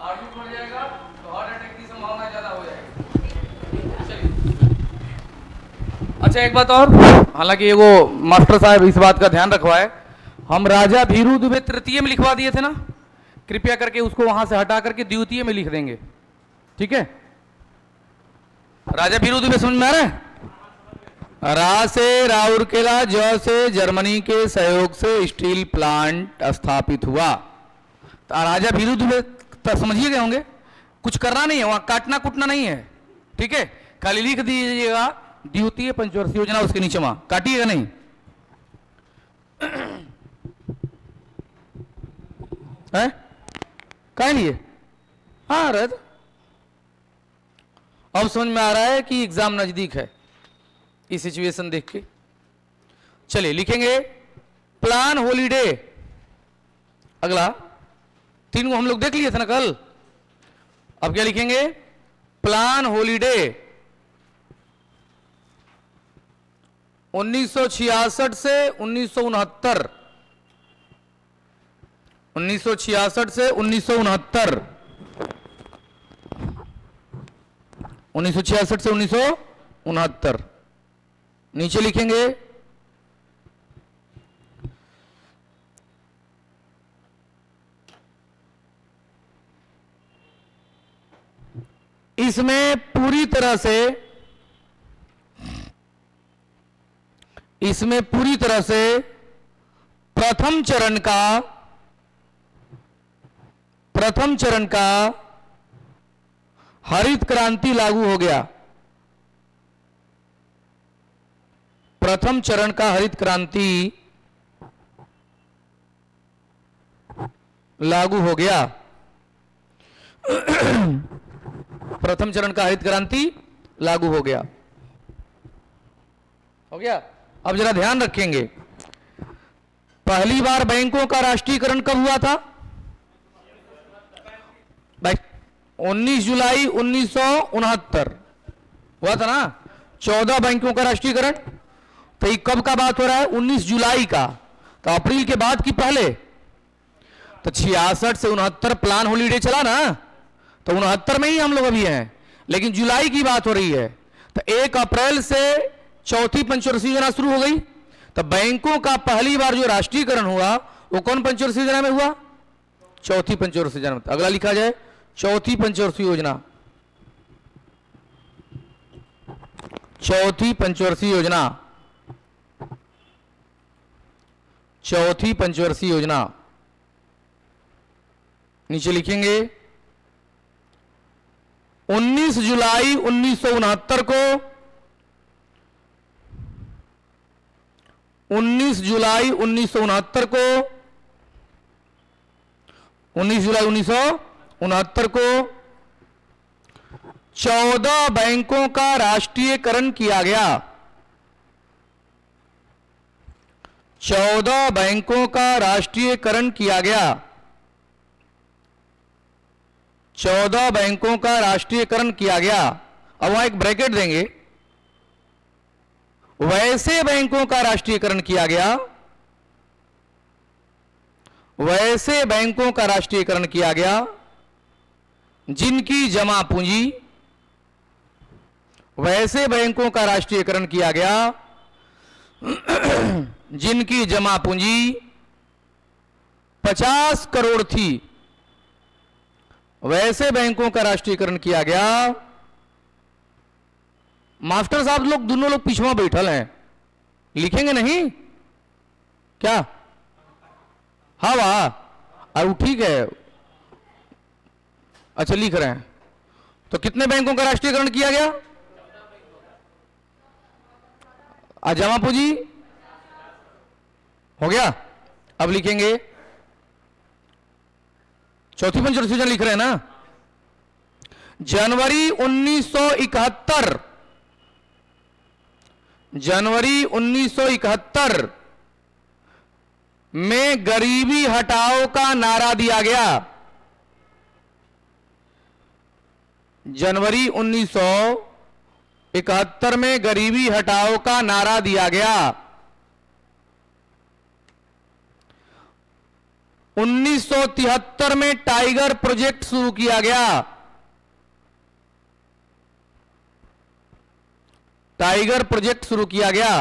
Heart बढ़ जाएगा तो हार्ट अटैक की संभावना ज्यादा हो जाएगी। चलिए, अच्छा एक बात और, हालांकि ये वो मास्टर साहब इस बात का ध्यान रखवाए, हम राजा भीरू दुबे तृतीय में लिखवा दिए थे ना, कृपया करके उसको वहां से हटा करके द्वितीय में लिख देंगे, ठीक है। राजा भीरू दुबे समझ में आ रहा है? रा से राउरकेला, ज से जर्मनी के सहयोग से स्टील प्लांट स्थापित हुआ। तो राजा भीरू दुबे तो समझिए गए होंगे, कुछ करना नहीं है वहां, काटना कुटना नहीं है, ठीक है। खाली लिख दीजिएगा द्वितीय पंचवर्षीय योजना, उसके नीचे वहां काटिएगा नहीं। है कह लिए? हाँ रद। अब समझ में आ रहा है कि एग्जाम नजदीक है, इस सिचुएशन देख के। चलिए लिखेंगे प्लान हॉलीडे। अगला तीन को हम लोग देख लिए थे ना कल, अब क्या लिखेंगे? प्लान हॉलीडे 1966 से 1969, 1966 से 1969, 1966 से 1969। नीचे लिखेंगे इसमें पूरी तरह से प्रथम चरण का हरित क्रांति लागू हो गया। प्रथम चरण का हरित क्रांति लागू हो गया। प्रथम चरण का हरित क्रांति लागू हो गया। हो गया। अब जरा ध्यान रखेंगे, पहली बार बैंकों का राष्ट्रीयकरण कब हुआ था भाई? 19 जुलाई 1969 हुआ था ना, 14 बैंकों का राष्ट्रीयकरण। तो ये कब का बात हो रहा है? 19 जुलाई का। तो अप्रैल के बाद की पहले? तो 66 से 69 प्लान हॉलीडे चला ना, तो 69 में ही हम लोग अभी हैं, लेकिन जुलाई की बात हो रही है। तो 1 अप्रैल से चौथी पंचवर्षीय योजना शुरू हो गई। तो बैंकों का पहली बार जो राष्ट्रीयकरण हुआ वो कौन पंचवर्षीय योजना में हुआ? चौथी पंचवर्षीय योजना में। अगला लिखा जाए चौथी पंचवर्षीय योजना। चौथी पंचवर्षीय योजना, चौथी पंचवर्षीय योजना। नीचे लिखेंगे 19 जुलाई 1969 को, 19 जुलाई 1969 को, 19 जुलाई 1969 को 14 बैंकों का राष्ट्रीयकरण किया गया। 14 बैंकों का राष्ट्रीयकरण किया गया। 14 बैंकों का राष्ट्रीयकरण किया गया। अब वहां एक ब्रैकेट देंगे, वैसे बैंकों का राष्ट्रीयकरण किया गया, वैसे बैंकों का राष्ट्रीयकरण किया गया जिनकी जमा पूंजी, वैसे बैंकों का राष्ट्रीयकरण किया गया जिनकी जमा पूंजी 50 करोड़ थी। वैसे बैंकों का राष्ट्रीयकरण किया गया। मास्टर साहब लोग दोनों लोग पीछे बैठल हैं, लिखेंगे नहीं क्या? हाँ वाह, और ठीक है, अच्छा लिख रहे हैं। तो कितने बैंकों का राष्ट्रीयकरण किया गया? जमा पूंजी हो गया। अब लिखेंगे चौथी पंचवर्षीय योजना लिख रहे हैं ना, जनवरी 1971, जनवरी 1971 में गरीबी हटाओ का नारा दिया गया। जनवरी 1971 में गरीबी हटाओ का नारा दिया गया। 1973 में टाइगर प्रोजेक्ट शुरू किया गया। टाइगर प्रोजेक्ट शुरू किया गया।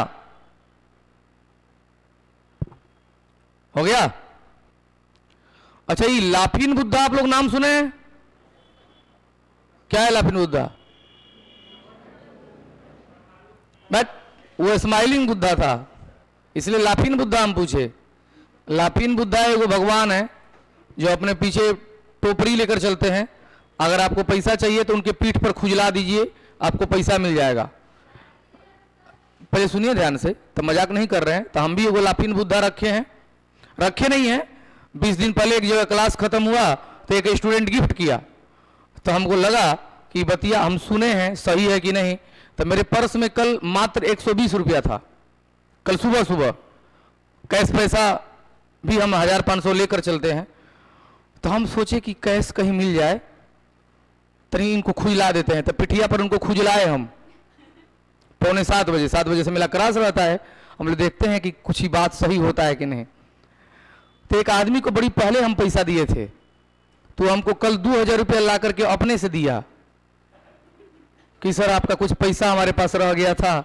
हो गया। अच्छा, ये लाफिन बुद्धा आप लोग नाम सुने? क्या है लाफिन बुद्धा? बट वो स्माइलिंग बुद्धा था, इसलिए लाफिन बुद्धा हम पूछे। लाफिन बुद्धा एगो भगवान है जो अपने पीछे टोपरी लेकर चलते हैं। अगर आपको पैसा चाहिए तो उनके पीठ पर खुजला दीजिए, आपको पैसा मिल जाएगा। पहले सुनिए ध्यान से, तो मजाक नहीं कर रहे हैं। तो हम भी एगो लाफिन बुद्धा रखे हैं, रखे नहीं हैं। 20 दिन पहले एक जगह क्लास खत्म हुआ तो एक स्टूडेंट गिफ्ट किया, तो हमको लगा कि बतिया हम सुने हैं सही है कि नहीं। तो मेरे पर्स में कल मात्र 120 रुपया था। कल सुबह सुबह कैश पैसा भी हम 1500 लेकर चलते हैं। तो हम सोचे कि कैश कहीं मिल जाए, तनी इनको खुजला देते हैं। तो पिठिया पर उनको खुजलाए हम। पौने 7 बजे, 7 बजे से मेरा क्लास रहता है। हम लोग देखते हैं कि कुछ ही बात सही होता है कि नहीं। तो एक आदमी को बड़ी पहले हम पैसा दिए थे, तो हमको कल 2000 रुपया ला करके अपने से दिया कि सर आपका कुछ पैसा हमारे पास रह गया था,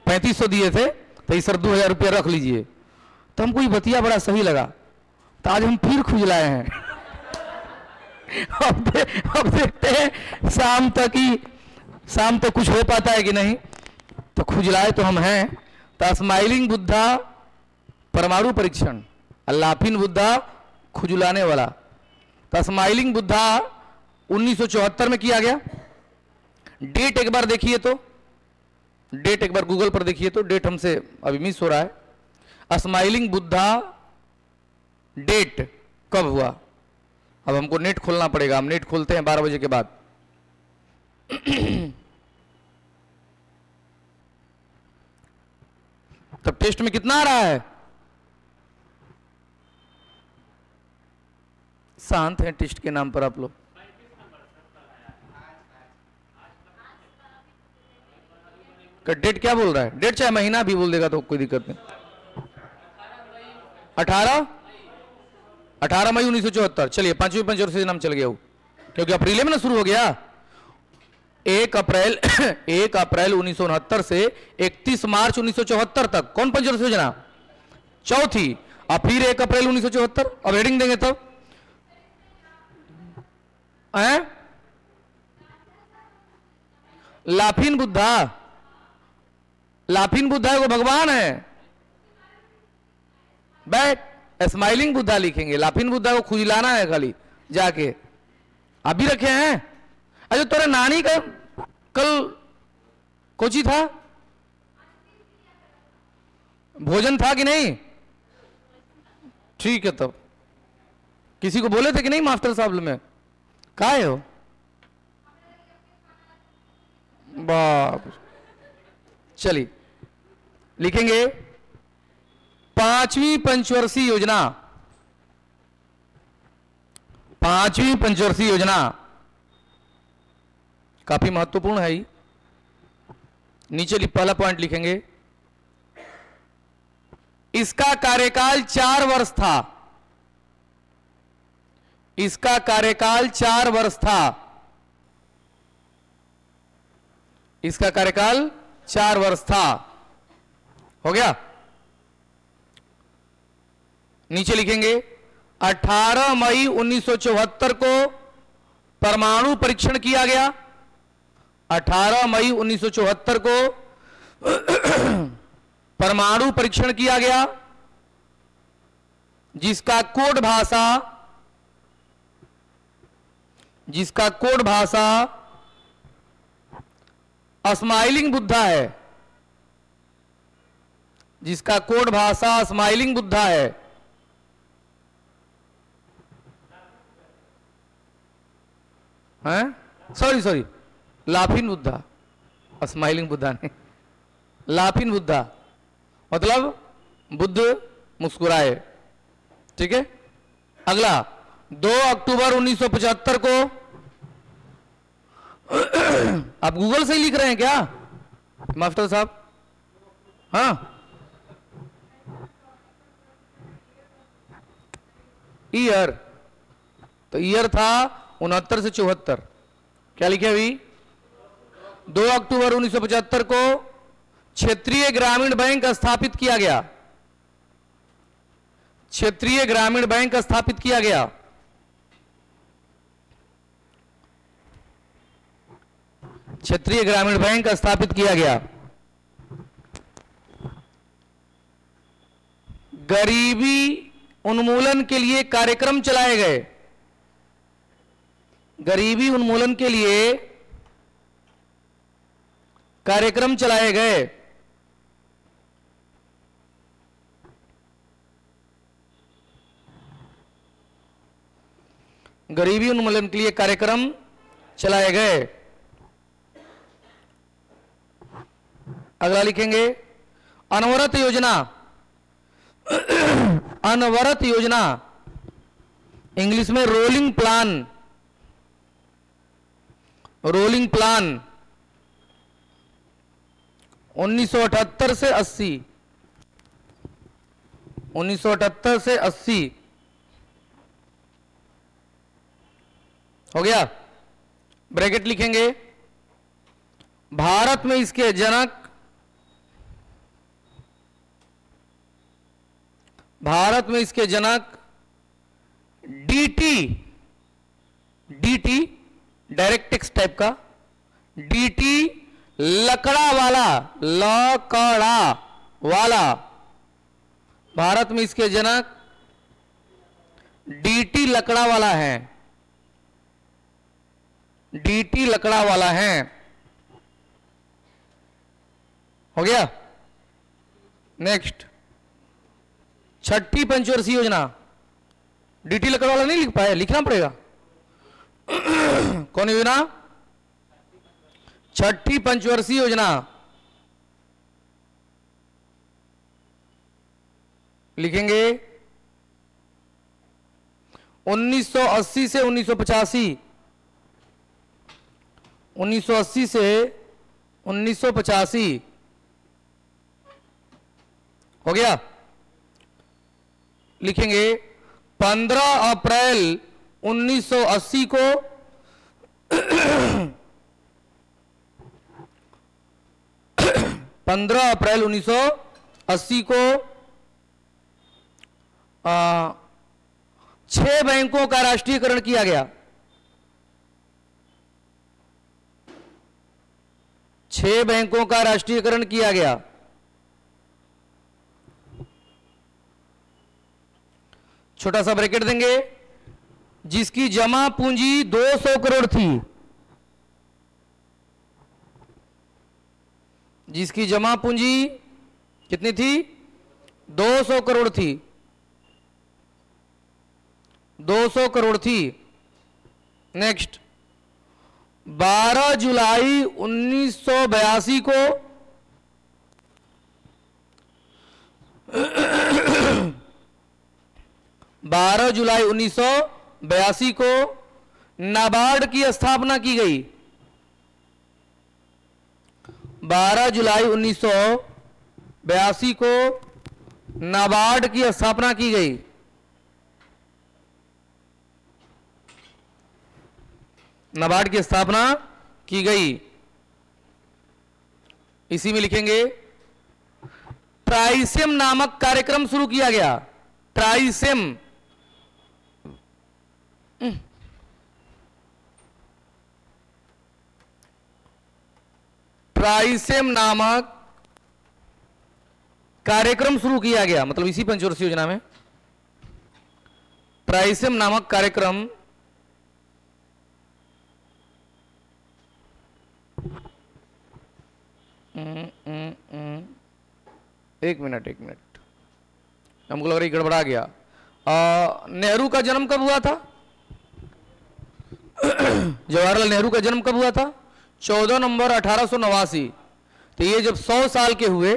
3500 दिए थे, तो सर 2000 रुपया रख लीजिए। तो हमको ये बतिया बड़ा सही लगा, तो आज हम फिर खुजलाए हैं। अब देखते हैं शाम तक कुछ हो पाता है कि नहीं। तो खुजलाए तो हम हैं। तो स्माइलिंग बुद्धा परमाणु परीक्षण, लाफिन बुद्धा खुजलाने वाला। तो स्माइलिंग बुद्धा 1974 में किया गया। डेट एक बार देखिए तो, डेट एक बार गूगल पर देखिए तो, डेट हमसे अभी मिस हो रहा है। स्माइलिंग बुद्धा डेट कब हुआ? अब हमको नेट खोलना पड़ेगा। हम नेट खोलते हैं 12 बजे के बाद। तब टेस्ट में कितना आ रहा है? शांत हैं टेस्ट के नाम पर आप लोग। डेट क्या बोल रहा है? डेट चाहे महीना भी बोल देगा तो कोई दिक्कत नहीं। 18 मई 1974। चलिए 5वीं पंचवर्षीय से नाम चल गया वो, क्योंकि अप्रैल में ना शुरू हो गया। 1 अप्रैल 1969 से 31 मार्च 1974 तक कौन पंचवर्षीय योजना? चौथी। और फिर 1 अप्रैल 1974। अब हेडिंग देंगे तब लाफिन बुद्धा। लाफिन बुद्धा को भगवान है। बैठ स्माइलिंग बुद्धा लिखेंगे, लाफिन बुद्धा को खुजलाना है खाली जाके। आप भी रखे हैं? अच्छा, तेरे नानी का कल कोची था? भोजन था कि नहीं? ठीक है। तब किसी को बोले थे कि नहीं मास्टर साहब में? कहा है हो? बाप। चलिए लिखेंगे 5वीं पंचवर्षीय योजना। 5वीं पंचवर्षीय योजना काफी महत्वपूर्ण है। नीचे पहला पॉइंट लिखेंगे, इसका कार्यकाल 4 वर्ष था। इसका कार्यकाल 4 वर्ष था। इसका कार्यकाल 4 वर्ष था। हो गया। नीचे लिखेंगे 18 मई 1974 को परमाणु परीक्षण किया गया। 18 मई 1974 को परमाणु परीक्षण किया गया, जिसका कोड भाषा स्माइलिंग बुद्धा है। जिसका कोड भाषा स्माइलिंग बुद्धा है। सॉरी, लाफिन बुद्धा, स्माइलिंग बुद्धा नहीं। लाफिन बुद्धा मतलब बुद्ध मुस्कुराए। ठीक है। अगला 2 अक्टूबर 1975 को आप गूगल से ही लिख रहे हैं क्या मास्टर साहब? हाँ, ईयर, तो ईयर था 69 से 74। क्या लिखे अभी? 2 अक्टूबर 1975 को क्षेत्रीय ग्रामीण बैंक स्थापित किया गया। क्षेत्रीय ग्रामीण बैंक स्थापित किया गया। क्षेत्रीय ग्रामीण बैंक स्थापित किया गया। गरीबी उन्मूलन के लिए कार्यक्रम चलाए गए। गरीबी उन्मूलन के लिए कार्यक्रम चलाए गए। गरीबी उन्मूलन के लिए कार्यक्रम चलाए गए। अगला लिखेंगे अनवरत योजना। अनवरत योजना, इंग्लिश में रोलिंग प्लान। रोलिंग प्लान 1978 से 80। 1978 से 80 हो गया। ब्रैकेट लिखेंगे। भारत में इसके जनक, भारत में इसके जनक DT, DT direct text type का, डीटी लकड़ा वाला, लकड़ा वाला, भारत में इसके जनक डीटी लकड़ा वाला है। डीटी लकड़ा वाला है। हो गया। नेक्स्ट, छठी पंचवर्षीय योजना। डीटी लकड़ा वाला नहीं लिख पाए, लिखना पड़ेगा। कौन योजना? छठी पंचवर्षीय योजना। लिखेंगे 1980 से 1985। 1980 से 1985 हो गया। लिखेंगे 15 अप्रैल 1980 को 15 अप्रैल 1980 को 6 बैंकों का राष्ट्रीयकरण किया गया। 6 बैंकों का राष्ट्रीयकरण किया गया। छोटा सा ब्रैकेट देंगे। जिसकी जमा पूंजी 200 करोड़ थी, जिसकी जमा पूंजी कितनी थी? 200 करोड़ थी। 200 करोड़ थी। नेक्स्ट, 12 जुलाई 1982 को 12 जुलाई 1982 को नाबार्ड की स्थापना की गई। 12 जुलाई 1982 को नाबार्ड की स्थापना की गई। नाबार्ड की स्थापना की गई। इसी में लिखेंगे ट्राइसेम नामक कार्यक्रम शुरू किया गया। ट्राइसेम, ट्राइसेम नामक कार्यक्रम शुरू किया गया। मतलब इसी पंचवर्षीय योजना में ट्राइसेम नामक कार्यक्रम एक मिनट हमको लग रहा है गड़बड़ा गया। नेहरू का जन्म कब हुआ था? जवाहरलाल नेहरू का जन्म कब हुआ था? 14 नवंबर 1889। तो ये जब 100 साल के हुए,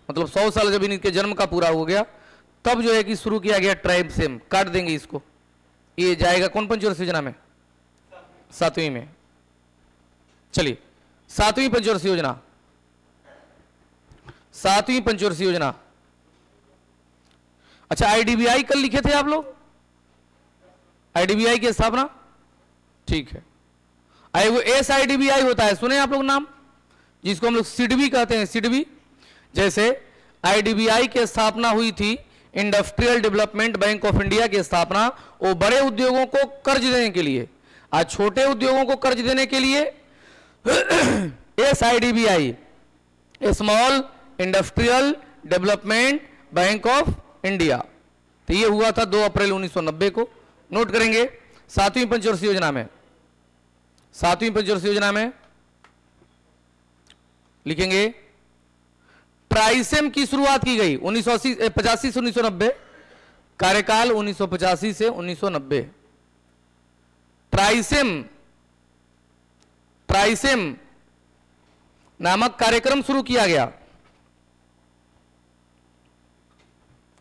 मतलब 100 साल जब इनके जन्म का पूरा हो गया, तब जो है कि शुरू किया गया ट्राइसेम। काट देंगे इसको। ये जाएगा कौन पंचवर्षीय योजना में? 7वीं में। चलिए 7वीं पंचवर्षीय योजना। 7वीं पंचवर्षीय योजना। अच्छा, आईडीबीआई कल लिखे थे आप लोग? आईडीबीआई की स्थापना, ठीक है। वो एसआईडीबीआई होता है, सुने आप लोग नाम, जिसको हम लोग सिडबी कहते हैं, सिडबी। जैसे आईडीबीआई की स्थापना हुई थी, industrial development bank of India की स्थापना वो बड़े उद्योगों को कर्ज देने के लिए, आज छोटे उद्योगों को कर्ज देने के लिए SIDBI, small industrial development bank of India. तो ये हुआ था 2 अप्रैल 1990 को। नोट करेंगे 7वीं पंचवर्षीय योजना में, 7वीं पंचवर्षीय योजना में लिखेंगे ट्राइसेम की शुरुआत की गई 1985 से 1990, कार्यकाल 1985 से 1990। ट्राइसेम नामक कार्यक्रम शुरू किया गया,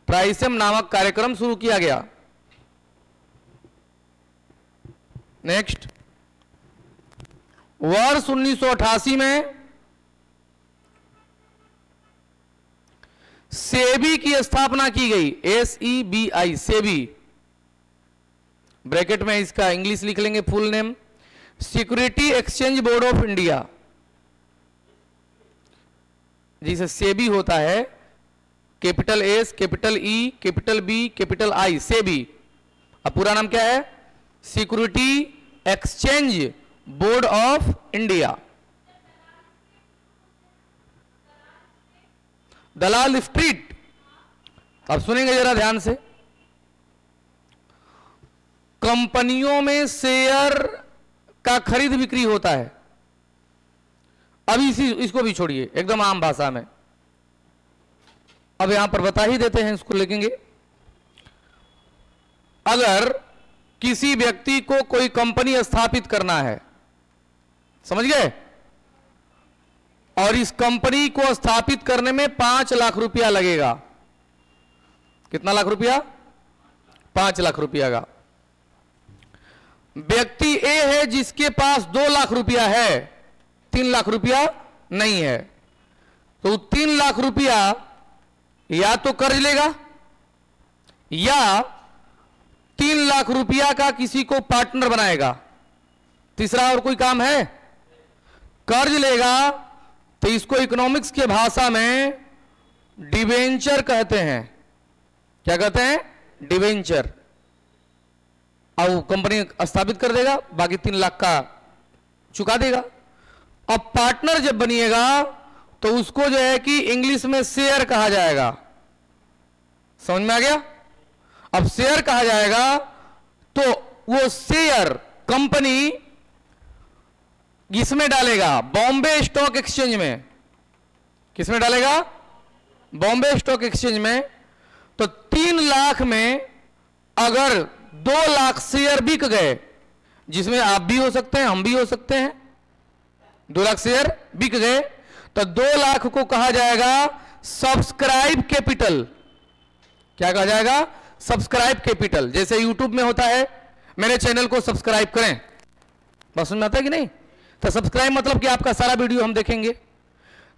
ट्राइसेम नामक कार्यक्रम शुरू किया गया। नेक्स्ट, वर्ष 1988 में सेबी की स्थापना की गई, SEBI, सेबी, ब्रैकेट में इसका इंग्लिश लिख लेंगे full name, security exchange board of India, जिसे सेबी होता है, capital S, capital E, capital B, capital I, SEBI. अब पूरा नाम क्या है? Security exchange board of India. Dalal street, अब सुनेंगे जरा ध्यान से, कंपनियों में शेयर का खरीद बिक्री होता है। अभी इसको भी छोड़िए, एकदम आम भाषा में, अब यहां पर बता ही देते हैं, इसको लिखेंगे। अगर किसी व्यक्ति को कोई कंपनी स्थापित करना है, समझ गए, और इस कंपनी को स्थापित करने में 5 लाख रुपया लगेगा। कितना लाख रुपया? 5 लाख रुपया का। व्यक्ति ए है जिसके पास 2 लाख रुपया है, 3 लाख रुपया नहीं है, तो 3 लाख रुपया या तो कर्ज लेगा या 3 लाख रुपया का किसी को पार्टनर बनाएगा। तीसरा और कोई काम है? कर्ज लेगा तो इसको इकोनॉमिक्स के भाषा में डिवेंचर कहते हैं। क्या कहते हैं? डिवेंचर। अब कंपनी स्थापित कर देगा, बाकी 3 लाख का चुका देगा। अब पार्टनर जब बनिएगा तो उसको जो है कि इंग्लिश में शेयर कहा जाएगा। समझ में आ गया? अब शेयर कहा जाएगा तो वो शेयर कंपनी इसमें डालेगा, बॉम्बे स्टॉक एक्सचेंज में। किसमें डालेगा? बॉम्बे स्टॉक एक्सचेंज में। तो 3 लाख में अगर 2 लाख शेयर बिक गए, जिसमें आप भी हो सकते हैं, हम भी हो सकते हैं, 2 लाख शेयर बिक गए, तो 2 लाख को कहा जाएगा सब्सक्राइब कैपिटल। क्या कहा जाएगा? Subscribe capital. जैसे यूट्यूब में होता है, मेरे चैनल को सब्सक्राइब करें, बस समझ में आता है कि नहीं? तो सब्सक्राइब मतलब कि आपका सारा वीडियो हम देखेंगे।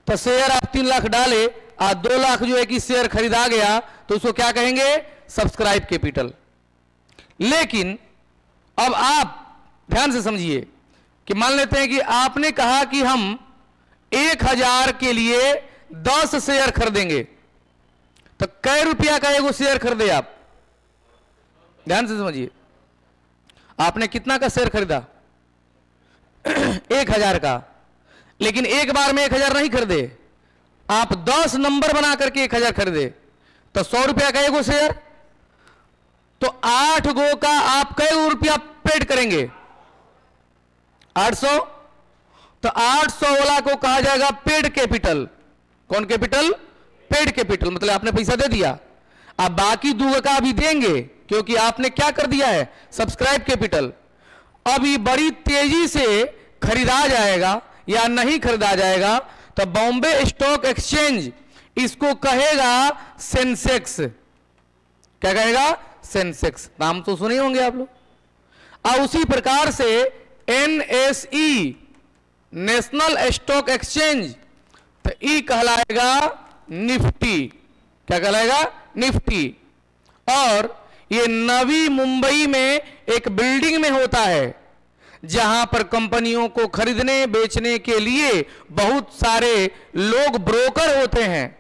तो शेयर आप 3 लाख डाले और 2 लाख जो है कि शेयर खरीदा गया, तो उसको क्या कहेंगे? Subscribe capital. लेकिन अब आप ध्यान से समझिए कि मान लेते हैं कि आपने कहा कि हम 1000 के लिए 10 शेयर खरीदेंगे, तो कै रुपया का एगो शेयर खरीदे आप? ध्यान से समझिए, आपने कितना का शेयर खरीदा? 1000 का। लेकिन एक बार में 1000 नहीं खरीदे, आप 10 नंबर बना करके 1000 खरीदे, तो 100 रुपया का एगो शेयर। तो 8 गो का आप कै रुपया पेड करेंगे? 800। तो 800 वाला को कहा जाएगा पेड कैपिटल। कौन कैपिटल? Paid capital. मतलब आपने पैसा दे दिया, अब बाकी 2 का भी देंगे, क्योंकि आपने क्या कर दिया है? Subscribe capital. अब ये बड़ी तेजी से खरीदा जाएगा या नहीं खरीदा जाएगा, तो बॉम्बे स्टॉक एक्सचेंज इसको कहेगा सेंसेक्स। क्या कहेगा? सेंसेक्स। नाम तो सुने होंगे आप लोग। और उसी प्रकार से NSE, नेशनल स्टॉक एक्सचेंज, तो ई कहलाएगा निफ्टी। क्या कहलाएगा? निफ्टी। और ये नवी मुंबई में एक बिल्डिंग में होता है, जहां पर कंपनियों को खरीदने बेचने के लिए बहुत सारे लोग ब्रोकर होते हैं।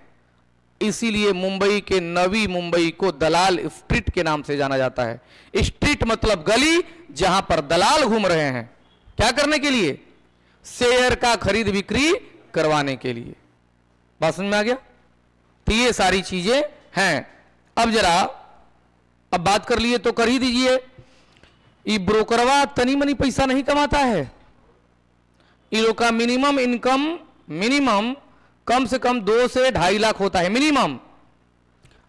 इसीलिए मुंबई के नवी मुंबई को दलाल स्ट्रीट के नाम से जाना जाता है। स्ट्रीट मतलब गली, जहां पर दलाल घूम रहे हैं। क्या करने के लिए? शेयर का खरीद बिक्री करवाने के लिए। बात समझ में आ गया? तो ये सारी चीजें हैं। अब जरा अब बात कर लिए तो कर ही दीजिए। ये ब्रोकरवा तनी मनी पैसा नहीं कमाता है। इन लोग का मिनिमम इनकम मिनिमम कम से कम 2 से 2.5 लाख होता है मिनिमम।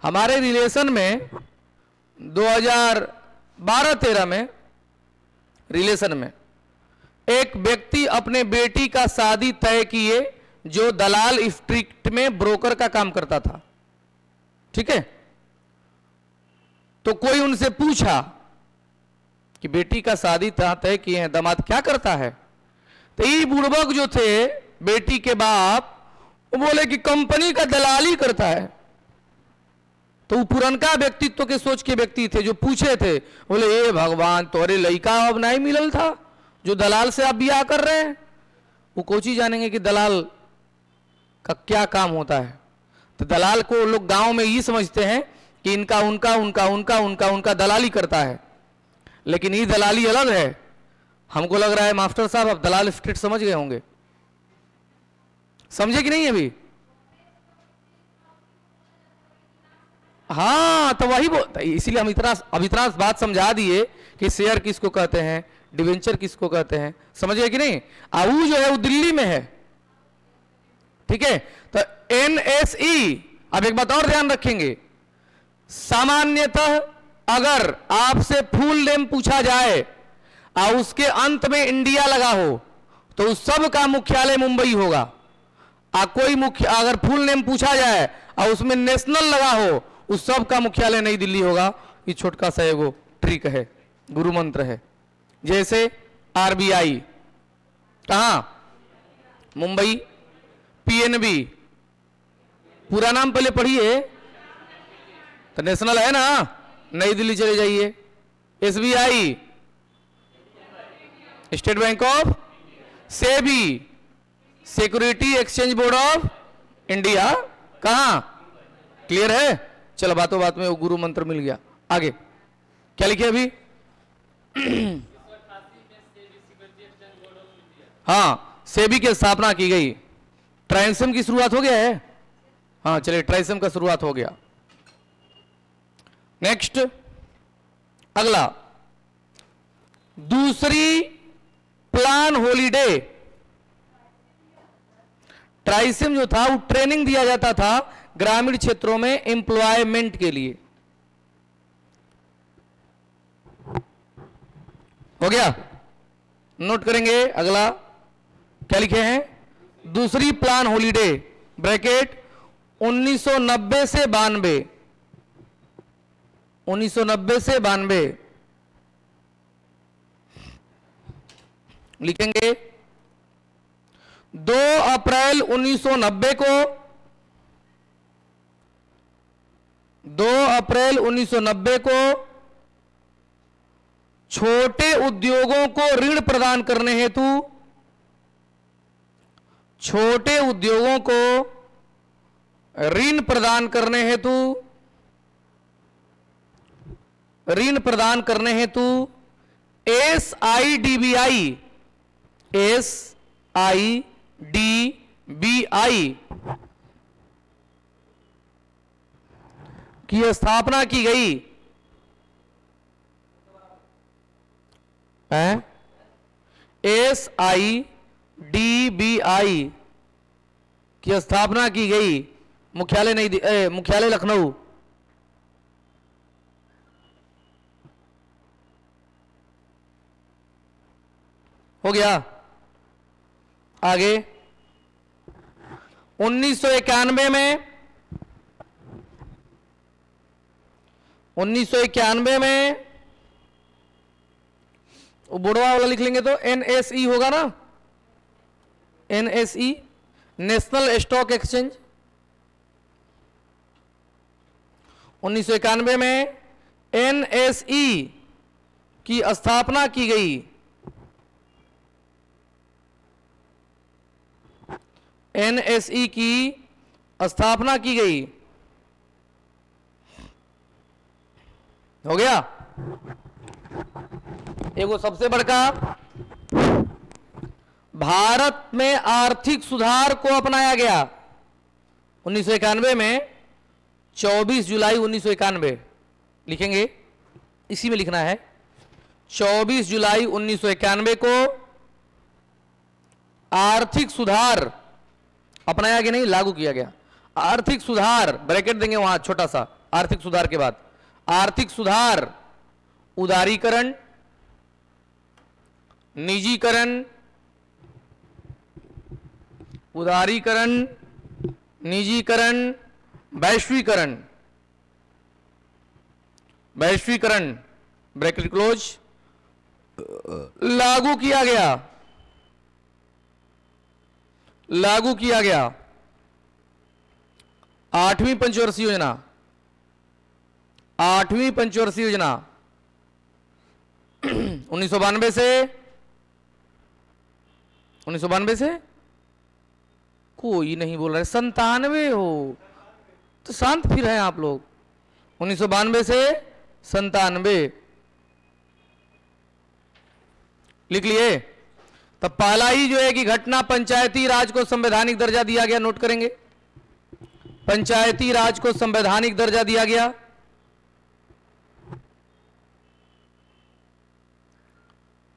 हमारे रिलेशन में 2012-13 में रिलेशन में एक व्यक्ति अपने बेटी का शादी तय किए, जो दलाल स्ट्रीट में ब्रोकर का काम करता था। ठीक है, तो कोई उनसे पूछा कि बेटी का शादी तय किए हैं, दामाद क्या करता है? तो ये बुड़बक जो थे बेटी के बाप, वो बोले कि कंपनी का दलाली करता है। तो वो पुरनका व्यक्तित्व के सोच के व्यक्ति थे, जो पूछे थे, बोले ए भगवान, तोरे लड़का अब नहीं मिलल था जो दलाल से आप ब्याह कर रहे हैं। वो कोची जानेंगे कि दलाल का क्या काम होता है। तो दलाल को लोग गांव में ये समझते हैं कि इनका उनका उनका उनका उनका उनका दलाली करता है, लेकिन ये दलाली अलग है। हमको लग रहा है मास्टर साहब आप दलाल स्ट्रीट समझ गए होंगे। समझे कि नहीं अभी? हाँ, तो वही इसीलिए हम इतना बात समझा दिए कि शेयर किसको कहते हैं, डिवेंचर किसको कहते हैं। समझ गए कि नहीं? आऊ जो है वो दिल्ली में है। ठीक है, तो एनएसई। अब एक बात और ध्यान रखेंगे, सामान्यतः अगर आपसे फुल नेम पूछा जाए और उसके अंत में इंडिया लगा हो, तो उस सब का मुख्यालय मुंबई होगा। कोई अगर फुल नेम पूछा जाए और उसमें नेशनल लगा हो, उस सब का मुख्यालय नई दिल्ली होगा। ये छोटका सा एगो ट्रिक है, गुरु मंत्र है। जैसे आरबीआई कहां? मुंबई। पीएनबी पूरा नाम पहले पढ़िए, तो नेशनल है ना, नई दिल्ली चले जाइए। SBI state bank of, SEBI security exchange board of India कहां? क्लियर है? चलो बातों बात में वो गुरु मंत्र मिल गया। आगे क्या लिखे अभी? हाँ, सेबी की स्थापना की गई। ट्राइसम की शुरुआत हो गया है। हाँ चलिए, ट्राइसम का शुरुआत हो गया। नेक्स्ट अगला, दूसरी प्लान हॉलीडे। ट्राइसम जो था वो ट्रेनिंग दिया जाता था ग्रामीण क्षेत्रों में एम्प्लॉयमेंट के लिए। हो गया? नोट करेंगे। अगला क्या लिखे हैं? दूसरी प्लान हॉलीडे ब्रैकेट 1990 से 92, 1990 से 92 लिखेंगे। 2 अप्रैल 1990 को 2 अप्रैल 1990 को छोटे उद्योगों को ऋण प्रदान करने हेतु, छोटे उद्योगों को ऋण प्रदान करने हेतु, ऋण प्रदान करने हेतु SIDBI की स्थापना की गई। SIDBI की स्थापना की गई। मुख्यालय नहीं, मुख्यालय लखनऊ। हो गया? आगे 1991 में 1991 में वो बोड़वा वाला लिख लेंगे तो NSE होगा ना, NSE नेशनल स्टॉक एक्सचेंज। 1991 में एनएसई की स्थापना की गई। एनएसई की स्थापना की गई। हो गया। एगो सबसे बड़का, भारत में आर्थिक सुधार को अपनाया गया 1991 में। 24 जुलाई 1991 लिखेंगे, इसी में लिखना है। 24 जुलाई 1991 को आर्थिक सुधार अपनाया गया, नहीं लागू किया गया। आर्थिक सुधार ब्रैकेट देंगे वहां छोटा सा, आर्थिक सुधार के बाद आर्थिक सुधार, उदारीकरण, निजीकरण, उदारीकरण, निजीकरण, वैश्वीकरण, वैश्वीकरण ब्रैकेट क्लोज, लागू किया गया। लागू किया गया 8वीं पंचवर्षीय योजना। 8वीं पंचवर्षीय योजना 1992 से 1992 से कोई नहीं बोल रहा है। 97 हो तो शांत फिर हैं आप लोग। 1992 से 97 लिख लिए। तब पहला ही जो है कि घटना, पंचायती राज को संवैधानिक दर्जा दिया गया। नोट करेंगे, पंचायती राज को संवैधानिक दर्जा दिया गया।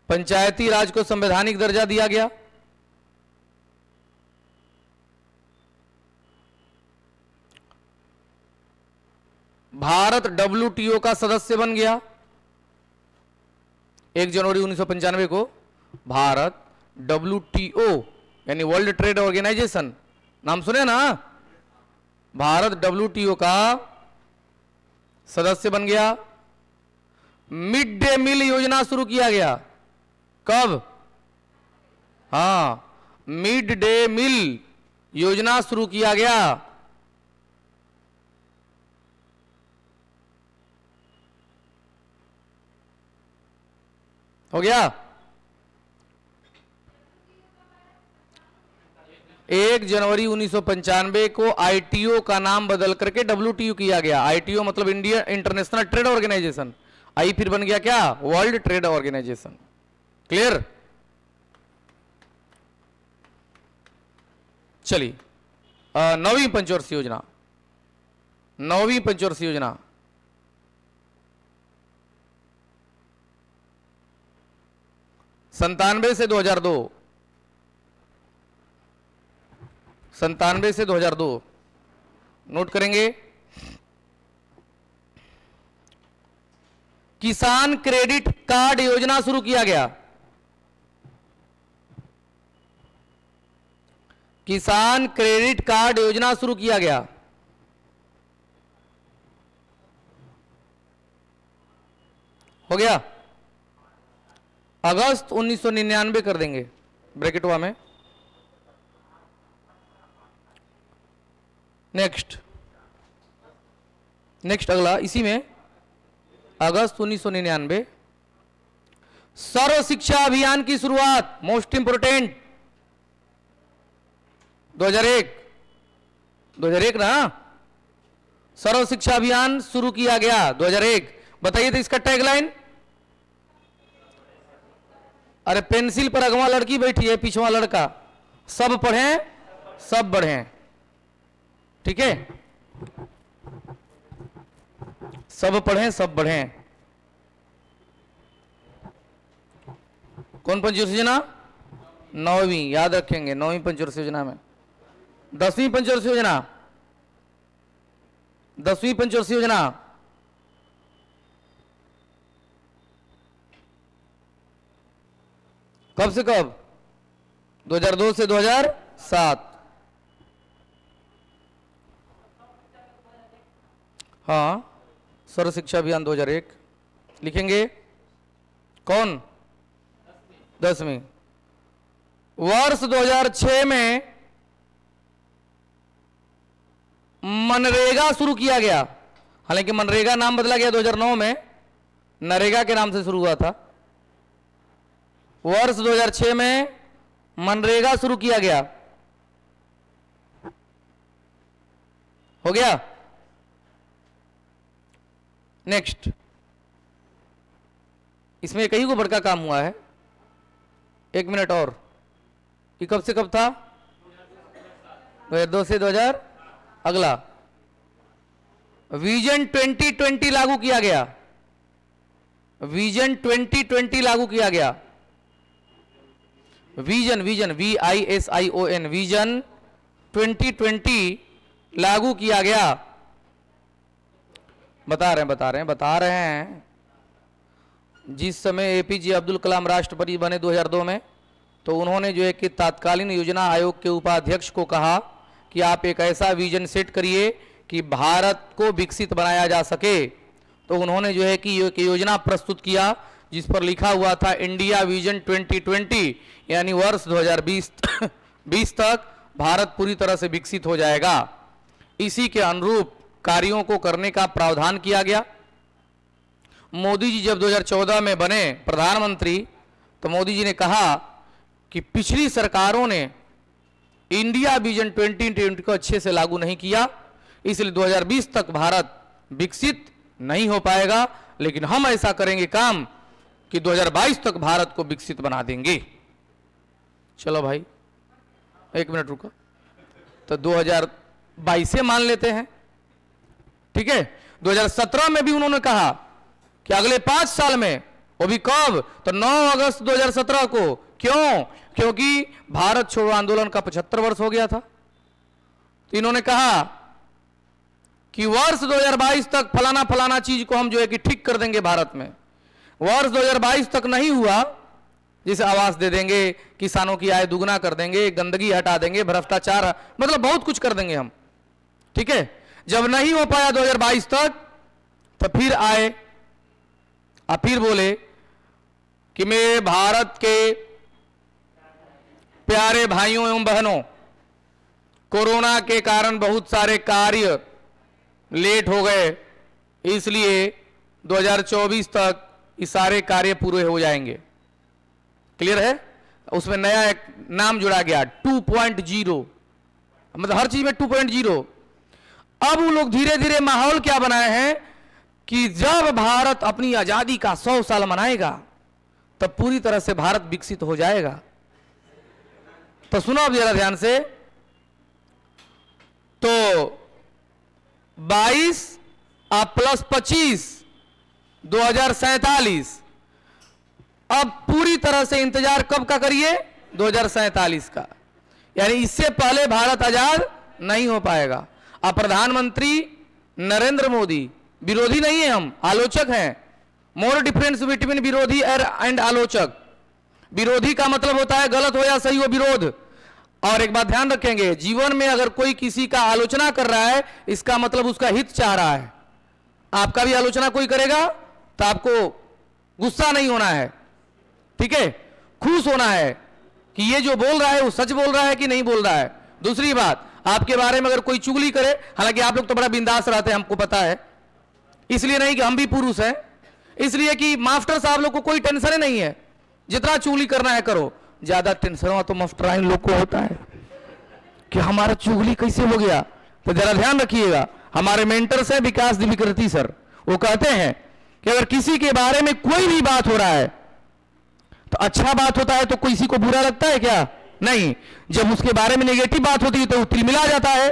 पंचायती राज को संवैधानिक दर्जा दिया गया। भारत डब्ल्यूटीओ का सदस्य बन गया 1 जनवरी 1995 को। भारत डब्ल्यूटीओ यानी वर्ल्ड ट्रेड ऑर्गेनाइजेशन, नाम सुने ना, भारत डब्ल्यूटीओ का सदस्य बन गया। मिड डे मील योजना शुरू किया गया। कब? हां, मिड डे मील योजना शुरू किया गया। हो गया। 1 जनवरी 1995 को आईटीओ का नाम बदल करके डब्ल्यूटीओ किया गया। आईटीओ मतलब India international trade organisation, I फिर बन गया क्या? World trade organisation. क्लियर? चलिए 9वीं पंचवर्षीय योजना। 9वीं पंचवर्षीय योजना 97 से 2002। 97 से 2002 नोट करेंगे। किसान क्रेडिट कार्ड योजना शुरू किया गया। किसान क्रेडिट कार्ड योजना शुरू किया गया। हो गया। अगस्त 1999 कर देंगे ब्रैकेटवा में। नेक्स्ट अगला इसी में अगस्त 1999 सर्व शिक्षा अभियान की शुरुआत, मोस्ट इंपोर्टेंट 2001 ना, सर्व शिक्षा अभियान शुरू किया गया 2001। बताइए तो इसका टैगलाइन। अरे पेंसिल पर अगवा लड़की बैठी है, पिछवा लड़का। सब पढ़ें सब बढ़ें, ठीक है? सब पढ़ें सब बढ़ें। कौन पंचवर्षीय योजना? 9वीं, याद रखेंगे 9वीं पंचवर्षीय योजना में। 10वीं पंचवर्षीय योजना, 10वीं पंचवर्षीय योजना कब से कब? 2002 से 2007। हाँ, सर्व शिक्षा अभियान 2001 लिखेंगे। कौन? 10वीं। वर्ष 2006 में मनरेगा शुरू किया गया। हालांकि मनरेगा नाम बदला गया 2009 में, नरेगा के नाम से शुरू हुआ था। वर्ष 2006 में मनरेगा शुरू किया गया। हो गया। नेक्स्ट, इसमें कहीं को बड़का काम हुआ है। 1 मिनट और, ये कब से कब था? 2002 से 2000, अगला विजन 2020 लागू किया गया। विजन 2020 लागू किया गया। विजन VISION विजन 2020 लागू किया गया। बता रहे हैं जिस समय APJ अब्दुल कलाम राष्ट्रपति बने 2002 में, तो उन्होंने जो है कि तत्कालीन योजना आयोग के उपाध्यक्ष को कहा कि आप एक ऐसा विजन सेट करिए कि भारत को विकसित बनाया जा सके। तो उन्होंने जो है कि योजना प्रस्तुत किया जिस पर लिखा हुआ था इंडिया विजन 2020, यानी वर्ष 2020 तक भारत पूरी तरह से विकसित हो जाएगा। इसी के अनुरूप कार्यों को करने का प्रावधान किया गया। मोदी जी जब 2014 में बने प्रधानमंत्री, तो मोदी जी ने कहा कि पिछली सरकारों ने इंडिया विजन 2020 को अच्छे से लागू नहीं किया, इसलिए 2020 तक भारत विकसित नहीं हो पाएगा, लेकिन हम ऐसा करेंगे काम कि 2022 तक भारत को विकसित बना देंगे। चलो भाई 1 मिनट रुको, तो 2022 से मान लेते हैं, ठीक है। 2017 में भी उन्होंने कहा कि अगले 5 साल में, वो भी कब? तो 9 अगस्त 2017 को। क्यों? क्योंकि भारत छोड़ो आंदोलन का 75 वर्ष हो गया था। तो इन्होंने कहा कि वर्ष 2022 तक फलाना फलाना चीज को हम जो है कि ठीक कर देंगे भारत में। वर्ष 2022 तक नहीं हुआ, जिसे आवास दे देंगे, किसानों की आय दुगना कर देंगे, गंदगी हटा देंगे, भ्रष्टाचार, मतलब बहुत कुछ कर देंगे हम, ठीक है। जब नहीं हो पाया 2022 तक, तो फिर आए और फिर बोले कि मेरे भारत के प्यारे भाइयों एवं बहनों, कोरोना के कारण बहुत सारे कार्य लेट हो गए, इसलिए 2024 तक ये सारे कार्य पूरे हो जाएंगे। क्लियर है? उसमें नया एक नाम जुड़ा गया 2.0, मतलब हर चीज में 2.0। अब वो लोग धीरे धीरे माहौल क्या बनाए हैं कि जब भारत अपनी आजादी का 100 साल मनाएगा, तब पूरी तरह से भारत विकसित हो जाएगा। तो सुनो अब जरा ध्यान से, तो 22 + 25 2047। अब पूरी तरह से इंतजार कब का करिए? 2047 का, यानी इससे पहले भारत आजाद नहीं हो पाएगा। अब प्रधानमंत्री नरेंद्र मोदी, विरोधी नहीं है हम, आलोचक हैं। मोर डिफरेंस बिटवीन विरोधी एंड आलोचक। विरोधी का मतलब होता है गलत हो या सही हो विरोध। और एक बात ध्यान रखेंगे, जीवन में अगर कोई किसी का आलोचना कर रहा है, इसका मतलब उसका हित चाह रहा है। आपका भी आलोचना कोई करेगा तो आपको गुस्सा नहीं होना है, ठीक है, खुश होना है कि ये जो बोल रहा है वो सच बोल रहा है कि नहीं बोल रहा है। दूसरी बात, आपके बारे में अगर कोई चुगली करे, हालांकि आप लोग तो बड़ा बिंदास रहते हैं, हमको पता है, इसलिए नहीं कि हम भी पुरुष हैं, इसलिए कि मास्टर साहब लोग को कोई टेंशन नहीं है, जितना चुगली करना है करो। ज्यादा टेंशन हुआ तो मास्टराइन लोग को होता है कि हमारा चुगली कैसे हो गया। तो जरा ध्यान रखिएगा, हमारे मेंटर्स हैं विकास दिविकृति सर, वो कहते हैं कि अगर किसी के बारे में कोई भी बात हो रहा है तो अच्छा बात होता है तो किसी को बुरा लगता है क्या? नहीं। जब उसके बारे में नेगेटिव बात होती है तो तिल मिला जाता है,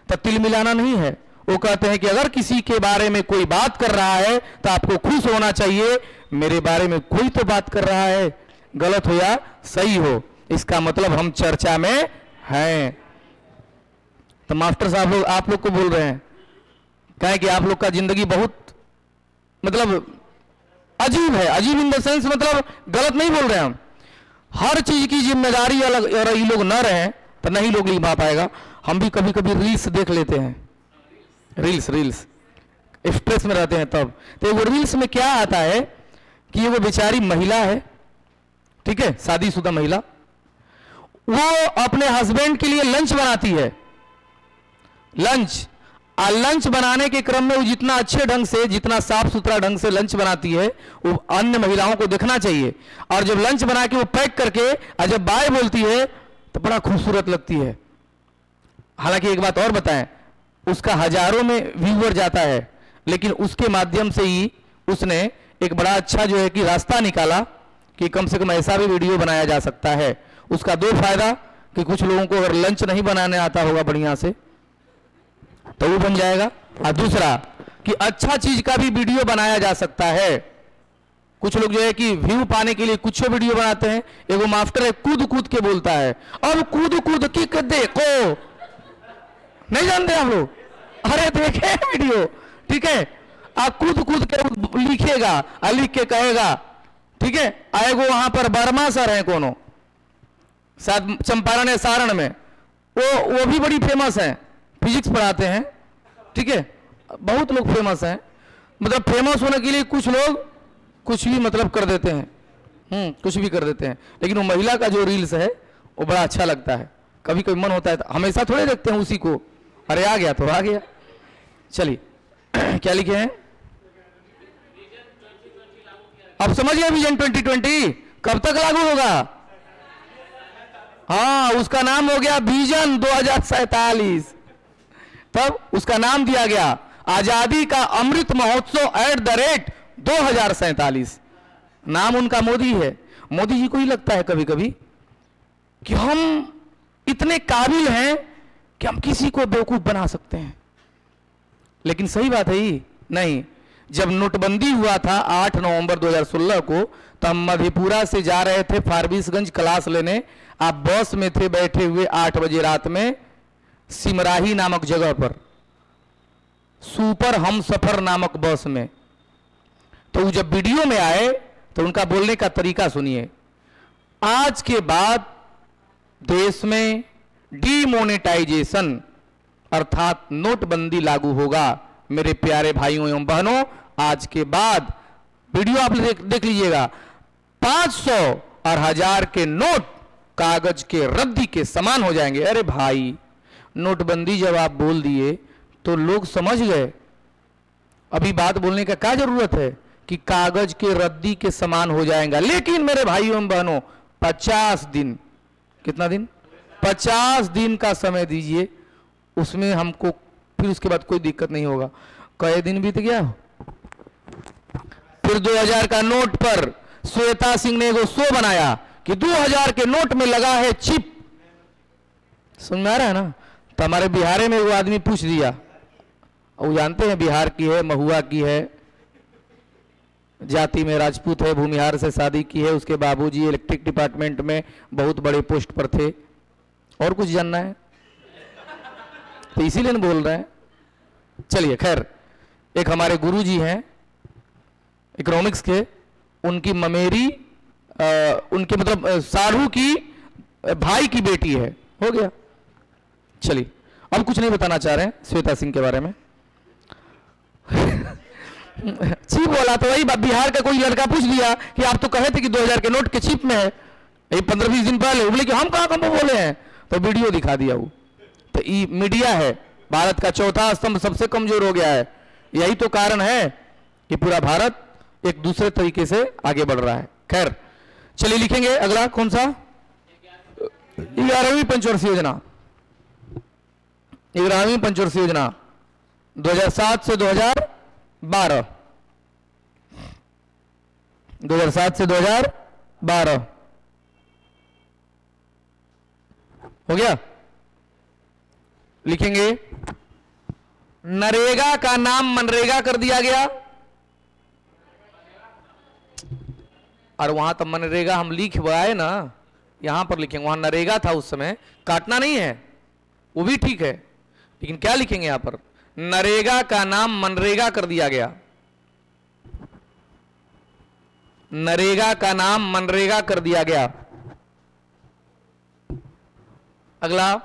तो तिल मिलाना नहीं है। वो कहते हैं कि अगर किसी के बारे में कोई बात कर रहा है तो आपको खुश होना चाहिए, मेरे बारे में कोई तो बात कर रहा है, गलत हो या सही हो, इसका मतलब हम चर्चा में हैं। तो मास्टर साहब लोग आप लोग को बोल रहे हैं, कहें कि आप लोग का जिंदगी बहुत मतलब अजीब है। अजीब इन द सेंस मतलब गलत नहीं बोल रहे हैं हम, हर चीज की जिम्मेदारी अलग, और ये लोग न रहें तो नहीं लोग निभा पाएगा। हम भी कभी कभी रील्स देख लेते हैं, रील्स स्ट्रेस में रहते हैं तब। तो वो रील्स में क्या आता है कि ये वो बेचारी महिला है, ठीक है, शादीशुदा महिला, वो अपने हस्बैंड के लिए लंच बनाती है, लंच, लंच बनाने के क्रम में वो जितना अच्छे ढंग से, जितना साफ सुथरा ढंग से लंच बनाती है, वो अन्य महिलाओं को देखना चाहिए। और जब लंच बना के वो पैक करके और जब बाय बोलती है तो बड़ा खूबसूरत लगती है। हालांकि एक बात और बताएं, उसका हजारों में व्यूअर जाता है, लेकिन उसके माध्यम से ही उसने एक बड़ा अच्छा जो है कि रास्ता निकाला कि कम से कम ऐसा भी वीडियो बनाया जा सकता है। उसका दो फायदा कि कुछ लोगों को अगर लंच नहीं बनाने आता होगा बढ़िया से तो वो बन जाएगा, और दूसरा कि अच्छा चीज का भी वीडियो बनाया जा सकता है। कुछ लोग जो है कि व्यू पाने के लिए कुछ वीडियो बनाते हैं। एगो मास्टर है, कूद कूद के बोलता है, अब कूद कूद की देखो, नहीं जानते हम लोग? अरे देखे वीडियो, ठीक है? आप कूद कूद के लिखेगा और लिख के कहेगा, ठीक है? आएगो वहां पर वर्मा सर है कोनो, शायद चंपारण या सारण में, वो भी बड़ी फेमस है, फिजिक्स पढ़ाते हैं, ठीक है? बहुत लोग फेमस हैं। मतलब फेमस होने के लिए कुछ लोग कुछ भी मतलब कर देते हैं, कुछ भी कर देते हैं। लेकिन वो महिला का जो रील्स है वो बड़ा अच्छा लगता है। कभी कभी मन होता है, हमेशा थोड़े देखते हैं उसी को, अरे आ गया तो आ गया। चलिए क्या लिखे हैं? अब समझ गए विजन 2020 कब तक लागू होगा? हाँ, उसका नाम हो गया विजन 2047। तब उसका नाम दिया गया आजादी का अमृत महोत्सव @2047। नाम उनका मोदी है। मोदी जी को ही लगता है कभी कभी कि हम इतने काबिल हैं कि हम किसी को बेवकूफ बना सकते हैं, लेकिन सही बात है ही नहीं। जब नोटबंदी हुआ था 8 नवंबर 2016 को, तो हम मधेपुरा से जा रहे थे फारबिसगंज क्लास लेने। आप बस में थे बैठे हुए 8 बजे रात में, सिमराही नामक जगह पर, सुपर हम सफर नामक बस में। तो वो जब वीडियो में आए तो उनका बोलने का तरीका सुनिए। आज के बाद देश में डीमोनेटाइजेशन अर्थात नोटबंदी लागू होगा। मेरे प्यारे भाइयों एवं बहनों, आज के बाद वीडियो आप देख लीजिएगा, 500 और 1000 के नोट कागज के रद्दी के समान हो जाएंगे। अरे भाई, नोटबंदी जब आप बोल दिए तो लोग समझ गए, अभी बात बोलने का क्या जरूरत है कि कागज के रद्दी के समान हो जाएगा। लेकिन मेरे भाइयों एवं बहनों, 50 दिन, कितना दिन? 50 दिन का समय दीजिए, उसमें हमको फिर उसके बाद कोई दिक्कत नहीं होगा। कई दिन बीत गया, फिर 2000 का नोट पर श्वेता सिंह ने वो शो बनाया कि 2000 के नोट में लगा है चिप। समझ में आ रहा है ना? तो हमारे बिहार में वो आदमी पूछ दिया, वो जानते हैं बिहार की है, महुआ की है, जाति में राजपूत है, भूमिहार से शादी की है, उसके बाबूजी इलेक्ट्रिक डिपार्टमेंट में बहुत बड़े पोस्ट पर थे। और कुछ जानना है तो इसीलिए बोल रहे हैं। चलिए खैर, एक हमारे गुरुजी हैं इकोनॉमिक्स के, उनकी ममेरी उनके मतलब साढ़ू की भाई की बेटी है, हो गया। चलिए अब कुछ नहीं बताना चाह रहे हैं श्वेता सिंह के बारे में। चिप बोला तो वही बिहार का कोई लड़का पूछ लिया कि आप तो कहे थे कि 2000 के नोट के चिप में है, ये 15-20 दिन पहले। बोले कि हम कहाँ कहाँ बोले हैं, तो वीडियो दिखा दिया वो। तो ये मीडिया है, भारत का चौथा स्तंभ सबसे कमजोर हो गया है। यही तो कारण है कि पूरा भारत एक दूसरे तरीके से आगे बढ़ रहा है। खैर चलिए लिखेंगे अगला कौन सा? 11वीं पंचवर्षीय योजना। 11वीं पंचवर्षीय योजना 2007 से 2012, 2007 से 2012 हो गया। लिखेंगे नरेगा का नाम मनरेगा कर दिया गया, और वहां तो मनरेगा हम लिख आए ना, यहां पर लिखेंगे, वहां नरेगा था उस समय, काटना नहीं है, वो भी ठीक है, लेकिन क्या लिखेंगे यहां पर? नरेगा का नाम मनरेगा कर दिया गया। नरेगा का नाम मनरेगा कर दिया गया। अगला,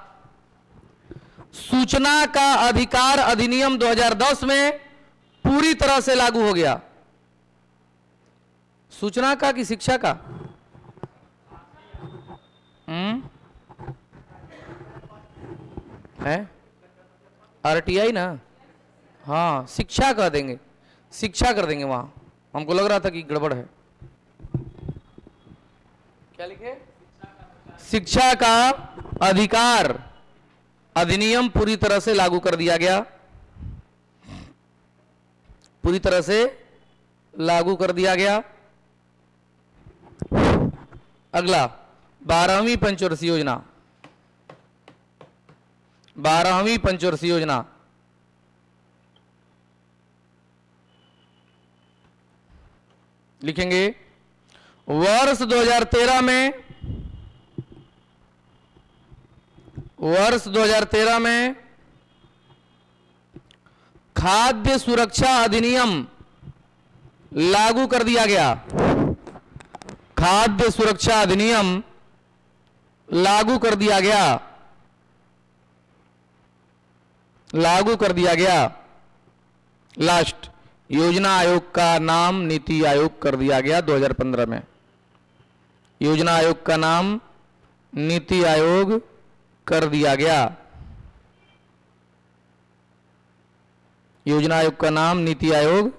सूचना का अधिकार अधिनियम 2010 में पूरी तरह से लागू हो गया। सूचना का कि शिक्षा का? है आरटीआई ना, हाँ शिक्षा कह देंगे, शिक्षा कर देंगे वहां, हमको लग रहा था कि गड़बड़ है। क्या लिखे? शिक्षा का अधिकार अधिनियम पूरी तरह से लागू कर दिया गया, पूरी तरह से लागू कर दिया गया। अगला 12वीं पंचवर्षीय योजना, 12वीं पंचवर्षीय योजना लिखेंगे वर्ष 2013 में, वर्ष 2013 में खाद्य सुरक्षा अधिनियम लागू कर दिया गया, खाद्य सुरक्षा अधिनियम लागू कर दिया गया, लागू कर दिया गया। लास्ट, योजना आयोग का नाम नीति आयोग कर दिया गया 2015 में, योजना आयोग का नाम नीति आयोग कर दिया गया, योजना आयोग का नाम नीति आयोग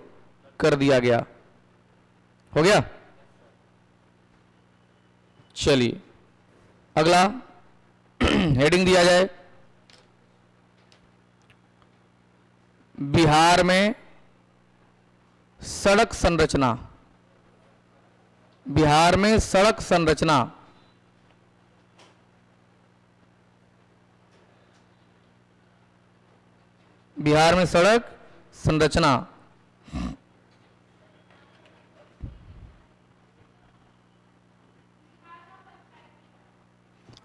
कर दिया गया। हो गया? चलिए अगला हेडिंग दिया जाए, बिहार में सड़क संरचना, बिहार में सड़क संरचना। बिहार में सड़क संरचना।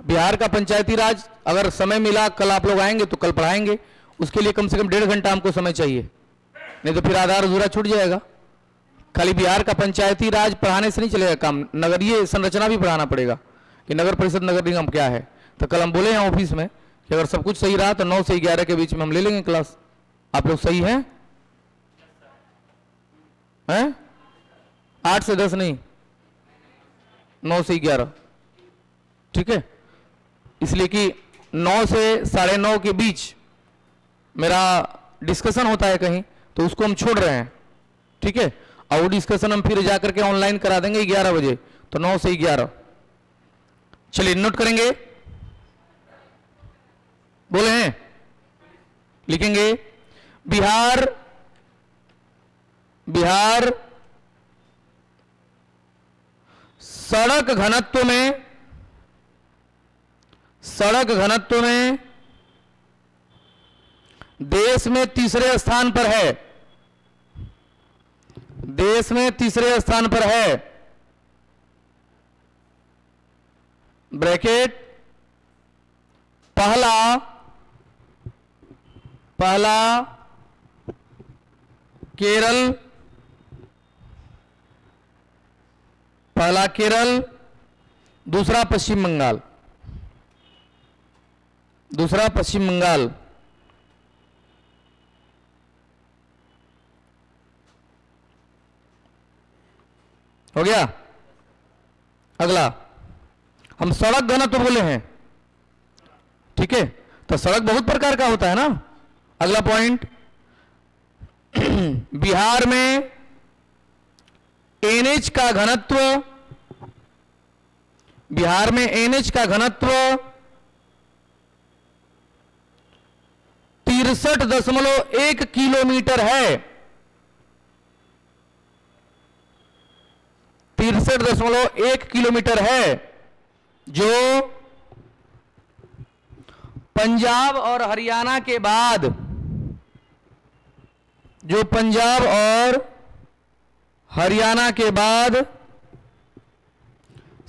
बिहार का पंचायती राज, अगर समय मिला कल आप लोग आएंगे तो कल पढ़ाएंगे, उसके लिए कम से कम 1.5 घंटा हमको समय चाहिए, नहीं तो फिर आधार अधूरा छूट जाएगा। खाली बिहार का पंचायती राज पढ़ाने से नहीं चलेगा काम, नगरीय संरचना भी पढ़ाना पड़ेगा कि नगर परिषद नगर निगम क्या है। तो कल हम बोले हैं ऑफिस में कि अगर सब कुछ सही रहा तो 9 से 11 के बीच में हम ले लेंगे क्लास। आप लोग सही हैं? 8 से 10 नहीं, 9 से 11, ठीक है। इसलिए कि 9 से 9:30 के बीच मेरा डिस्कशन होता है कहीं, तो उसको हम छोड़ रहे हैं, ठीक है। और वो डिस्कशन हम फिर जाकर के ऑनलाइन करा देंगे 11 बजे, तो 9 से 11। चलिए नोट करेंगे, बोले हैं, लिखेंगे बिहार, बिहार सड़क घनत्व में, सड़क घनत्व में देश में तीसरे स्थान पर है, देश में तीसरे स्थान पर है। ब्रैकेट, पहला, पहला केरल, पहला केरल, दूसरा पश्चिम बंगाल, दूसरा पश्चिम बंगाल। हो गया? अगला हम सड़क घनत्व बोले हैं, ठीक है। तो सड़क बहुत प्रकार का होता है ना। अगला पॉइंट, बिहार में एनएच का घनत्व, बिहार में एनएच का घनत्व 63.1 किलोमीटर है, 63.1 किलोमीटर है, जो पंजाब और हरियाणा के बाद, जो पंजाब और हरियाणा के बाद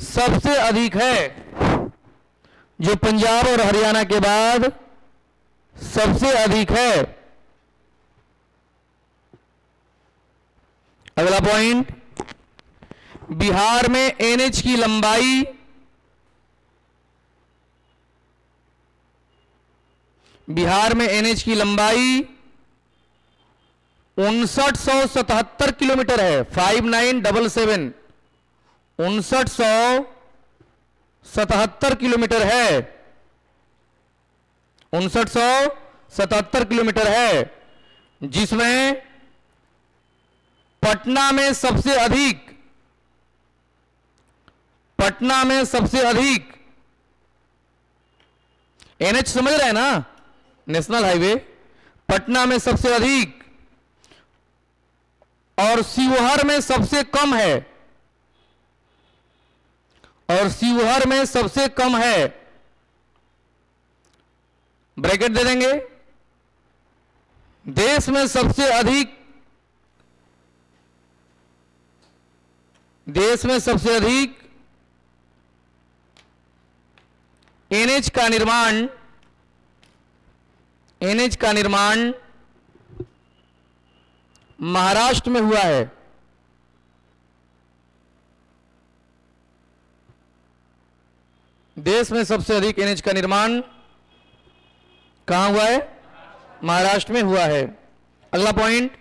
सबसे अधिक है, जो पंजाब और हरियाणा के बाद सबसे अधिक है। अगला पॉइंट, बिहार में एनएच की लंबाई, बिहार में एनएच की लंबाई 5977 किलोमीटर है, 5977, 5977 किलोमीटर है, 5977 किलोमीटर है। जिसमें पटना में सबसे अधिक एनएच समझ रहे हैं ना, नेशनल हाईवे, पटना में सबसे अधिक और शिवहर में सबसे कम है, ब्रैकेट दे देंगे। देश में सबसे अधिक एनएच का निर्माण महाराष्ट्र में हुआ है। देश में सबसे अधिक एनएच का निर्माण कहां हुआ है? महाराष्ट्र में हुआ है। अगला पॉइंट,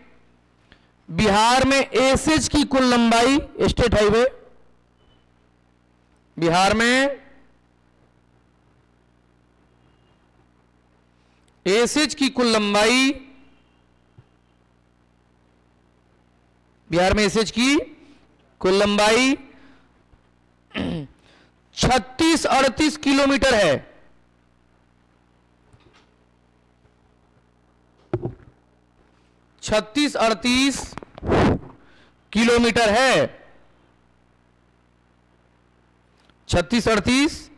बिहार में एसएच की कुल लंबाई, स्टेट हाईवे, बिहार में एसएच की कुल लंबाई, 3638 किलोमीटर है। 3638 किलोमीटर है। 3638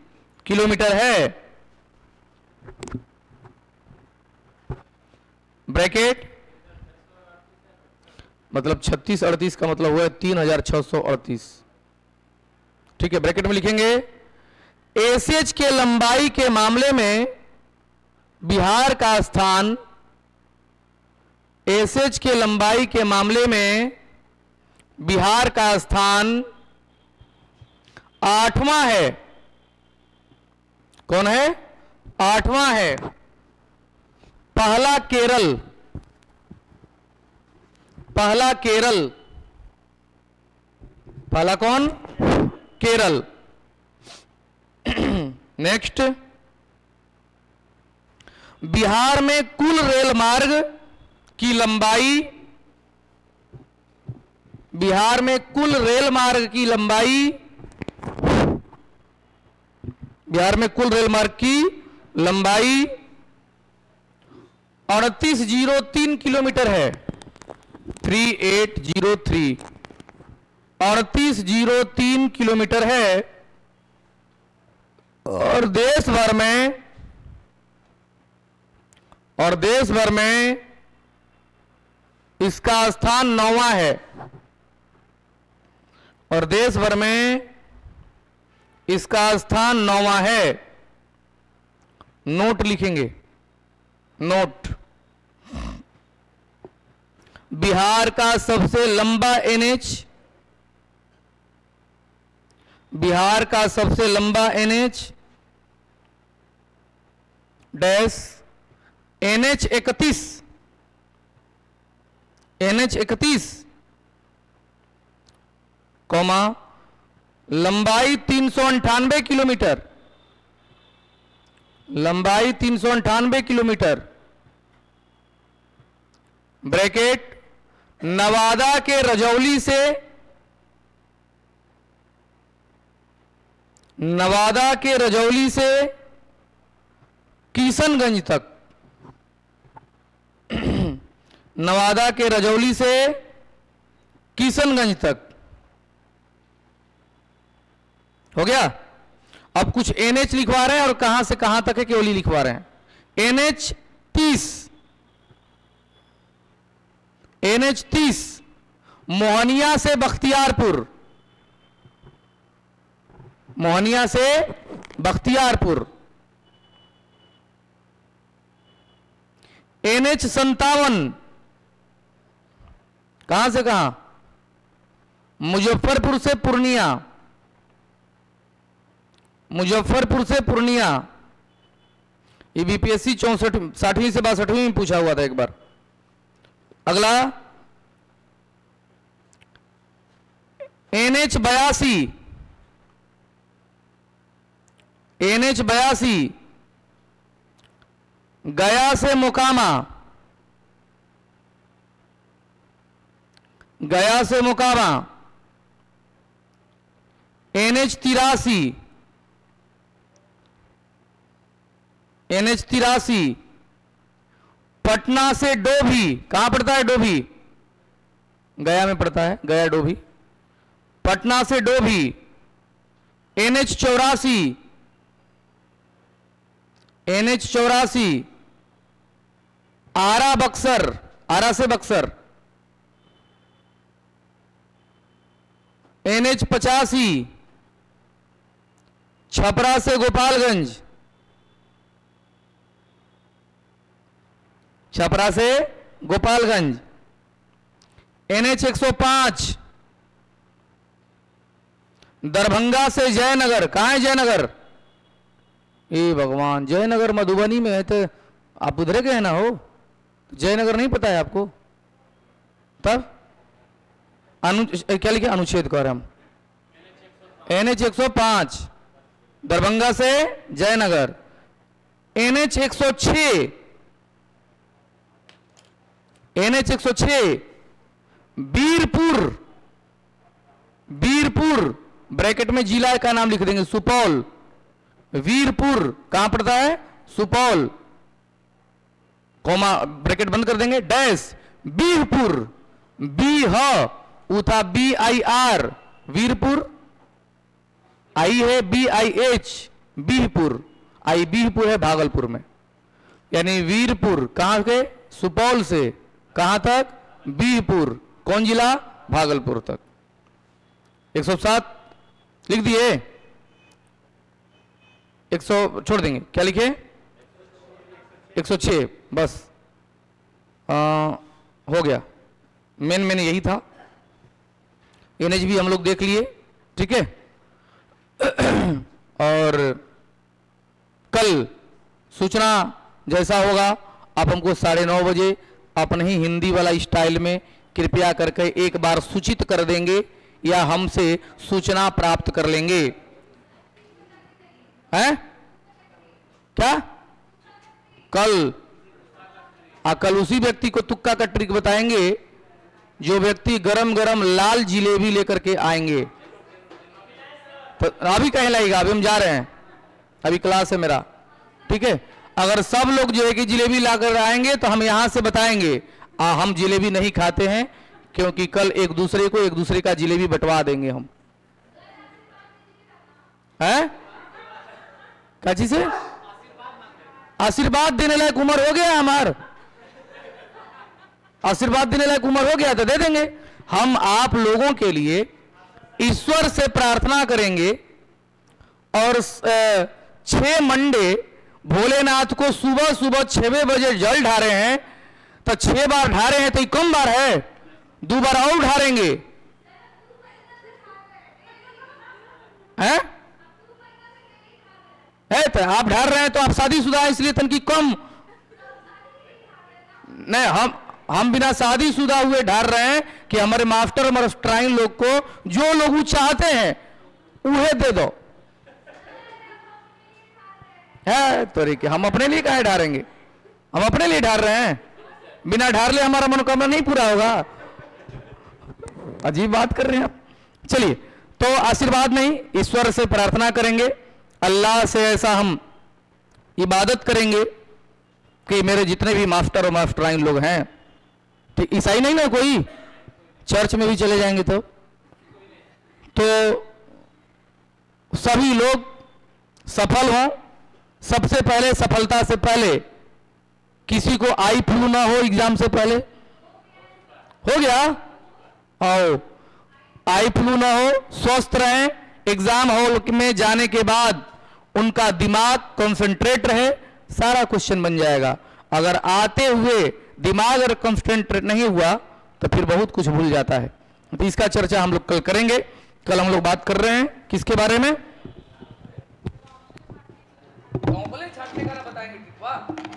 किलोमीटर है। ब्रैकेट, मतलब 3638 का मतलब हुआ 3638। ठीक है, ब्रैकेट में लिखेंगे एसएच के लंबाई के मामले में बिहार का स्थान, एसएच के लंबाई के मामले में बिहार का स्थान 8वां है। कौन है? 8वां है। पहला केरल, पहला कौन? केरल। नेक्स्ट, बिहार में कुल रेल मार्ग की लंबाई, बिहार में कुल रेल मार्ग की लंबाई 3803 किलोमीटर है। 3803 3803 किलोमीटर है। और देश भर में इसका स्थान 9वां है। और देश भर में इसका स्थान 9वां है। नोट लिखेंगे, नोट। बिहार का सबसे लंबा एनएच, बिहार का सबसे लंबा NH dash NH 31, NH 31 comma लंबाई 398 किलोमीटर, लंबाई 398 किलोमीटर। ब्रैकेट, नवादा के रजौली से, नवादा के रजौली से किशनगंज तक, नवादा के रजौली से किशनगंज तक हो गया। अब कुछ एनएच लिखवा रहे हैं और कहां से कहां तक है केवल लिखवा रहे हैं। एनएच 30, एनएच 30 मोहनिया से बख्तियारपुर, मोहनिया से बख्तियारपुर। एनएच 57 कहां से कहां? मुजफ्फरपुर से पूर्णिया, मुजफ्फरपुर से पूर्णिया। ये बीपीएससी 60वीं से 62वीं में पूछा हुआ था एक बार। अगला एनएच 82, एनएच 82 गया से मोकामा, गया से मोकामा NH83, NH83, पटना से डोभी, कहां पड़ता है डोभी? गया में पड़ता है, गया डोभी। पटना से डोभी NH84, NH84, आरा बक्सर, आरा से बक्सर NH85, छपरा से गोपालगंज, छपरा से गोपालगंज NH105, दरभंगा से जयनगर, कहां है जयनगर? ए भगवान, जयनगर मधुबनी में है, तो आप उधर गए ना हो, जयनगर नहीं पता है आपको? तब क्या लिखे? अनुच्छेद कर हम NH105, दरभंगा से Jaynagar. NH106, NH106, Virpur, Virpur bracket में जिला का नाम लिख देंगे, सुपौल। वीरपुर कहां पड़ता है? सुपौल, कॉमा ब्रैकेट बंद कर देंगे, डैश, वीरपुर, बी ह उथा BIR, वीरपुर, आई है BIH, बीहपुर, आई बीहपुर है भागलपुर में, यानी वीरपुर कहां के? सुपौल से कहां तक? बीहपुर, कौन जिला? भागलपुर तक। 107 लिख दिए, 100 छोड़ देंगे, क्या लिखे? 106 बस हो गया। मेन यही था। NH भी हम लोग देख लिए, ठीक है। और कल सूचना जैसा होगा आप हमको 9:30 बजे अपने ही हिंदी वाला स्टाइल में कृपया करके एक बार सूचित कर देंगे या हमसे सूचना प्राप्त कर लेंगे, हैं? क्या कल उसी व्यक्ति को तुक्का का ट्रिक बताएंगे जो व्यक्ति गरम गरम लाल जिलेबी लेकर के आएंगे। तो अभी कहीं लगेगा, अभी हम जा रहे हैं, अभी क्लास है मेरा, ठीक है। अगर सब लोग जो है कि जिलेबी लाकर आएंगे तो हम यहां से बताएंगे हम जिलेबी नहीं खाते हैं, क्योंकि कल एक दूसरे का जिलेबी बंटवा देंगे हम, हैं? क्या चीज है? आशीर्वाद देने लायक उम्र हो गया हमार, आशीर्वाद देने लायक उम्र हो गया तो दे देंगे। हम आप लोगों के लिए ईश्वर से प्रार्थना करेंगे और 6 मंडे भोलेनाथ को सुबह सुबह 6 बजे जल ढारे हैं, तो 6 बार ढारे हैं तो ये कम बार है, 2 बार और ढारेंगे, हैं? है तो आप ढार रहे हैं तो आप शादीशुदा हैं इसलिए तनकी कम नहीं, हम बिना शादीशुदा हुए ढार रहे हैं कि हमारे मास्टर और मास्टराइन लोग को जो लोग वो चाहते हैं उन्हें दे दो, है तो रे, हम अपने लिए काहे ढारेंगे? हम अपने लिए ढार रहे हैं, बिना ढार ले हमारा मनोकामना नहीं पूरा होगा। अजीब बात कर रहे हैं आप। चलिए, तो आशीर्वाद नहीं, ईश्वर से प्रार्थना करेंगे, अल्लाह से ऐसा हम इबादत करेंगे कि मेरे जितने भी मास्टर और मास्टराइन लोग हैं, ठीक, ईसाई नहीं ना कोई, चर्च में भी चले जाएंगे तो सभी लोग सफल हों। सबसे पहले, सफलता से पहले किसी को आई फ्लू ना हो एग्जाम से पहले, हो गया? आओ, आई फ्लू ना हो, स्वस्थ रहें, एग्जाम हॉल में जाने के बाद उनका दिमाग कंसंट्रेट रहे, सारा क्वेश्चन बन जाएगा। अगर आते हुए दिमाग अगर कंसंट्रेट नहीं हुआ तो फिर बहुत कुछ भूल जाता है। तो इसका चर्चा हम लोग कल करेंगे। कल हम लोग बात कर रहे हैं किसके बारे में? बताएंगे, ठीक?